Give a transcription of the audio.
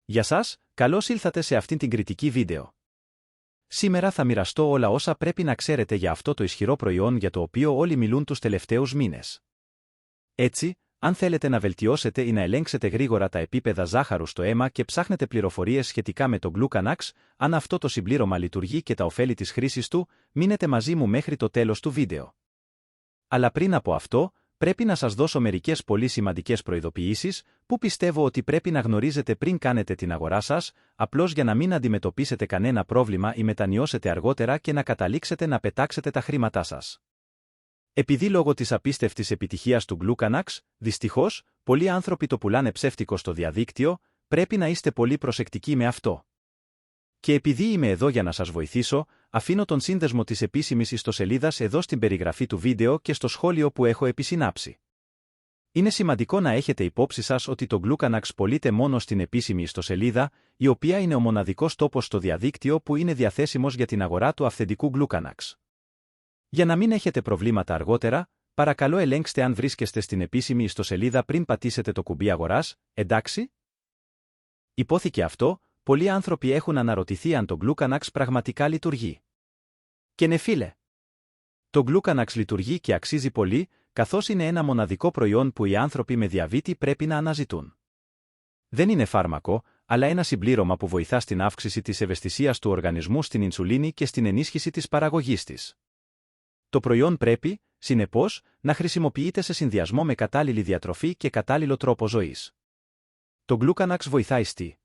Γεια σας, καλώς ήλθατε σε αυτήν την κριτική βίντεο. Σήμερα θα μοιραστώ όλα όσα πρέπει να ξέρετε για αυτό το ισχυρό προϊόν για το οποίο όλοι μιλούν τους τελευταίους μήνες. Έτσι, αν θέλετε να βελτιώσετε ή να ελέγξετε γρήγορα τα επίπεδα ζάχαρου στο αίμα και ψάχνετε πληροφορίες σχετικά με το Glucanax, αν αυτό το συμπλήρωμα λειτουργεί και τα ωφέλη της χρήσης του, μείνετε μαζί μου μέχρι το τέλος του βίντεο. Αλλά πριν από αυτό, πρέπει να σας δώσω μερικές πολύ σημαντικές προειδοποιήσεις που πιστεύω ότι πρέπει να γνωρίζετε πριν κάνετε την αγορά σας, απλώς για να μην αντιμετωπίσετε κανένα πρόβλημα ή μετανιώσετε αργότερα και να καταλήξετε να πετάξετε τα χρήματά σας. Επειδή λόγω της απίστευτης επιτυχίας του Glucanax, δυστυχώς, πολλοί άνθρωποι το πουλάνε ψεύτικο στο διαδίκτυο, πρέπει να είστε πολύ προσεκτικοί με αυτό. Και επειδή είμαι εδώ για να σας βοηθήσω, αφήνω τον σύνδεσμο της επίσημης ιστοσελίδας εδώ στην περιγραφή του βίντεο και στο σχόλιο που έχω επισυνάψει. Είναι σημαντικό να έχετε υπόψη σας ότι το Glucanax πωλείται μόνο στην επίσημη ιστοσελίδα, η οποία είναι ο μοναδικός τόπος στο διαδίκτυο που είναι διαθέσιμος για την αγορά του αυθεντικού Glucanax. Για να μην έχετε προβλήματα αργότερα, παρακαλώ ελέγξτε αν βρίσκεστε στην επίσημη ιστοσελίδα πριν πατήσετε το κουμπί αγοράς, εντάξει? Υπόθηκε αυτό, πολλοί άνθρωποι έχουν αναρωτηθεί αν το Glucanax πραγματικά λειτουργεί. Και ναι φίλε. Το Glucanax λειτουργεί και αξίζει πολύ, καθώς είναι ένα μοναδικό προϊόν που οι άνθρωποι με διαβήτη πρέπει να αναζητούν. Δεν είναι φάρμακο, αλλά ένα συμπλήρωμα που βοηθά στην αύξηση της ευαισθησίας του οργανισμού στην ινσουλίνη και στην ενίσχυση της παραγωγής της. Το προϊόν πρέπει, συνεπώς, να χρησιμοποιείται σε συνδυασμό με κατάλληλη διατροφή και κατάλληλο τρόπο ζωής. Το Glucanax βοηθάει στη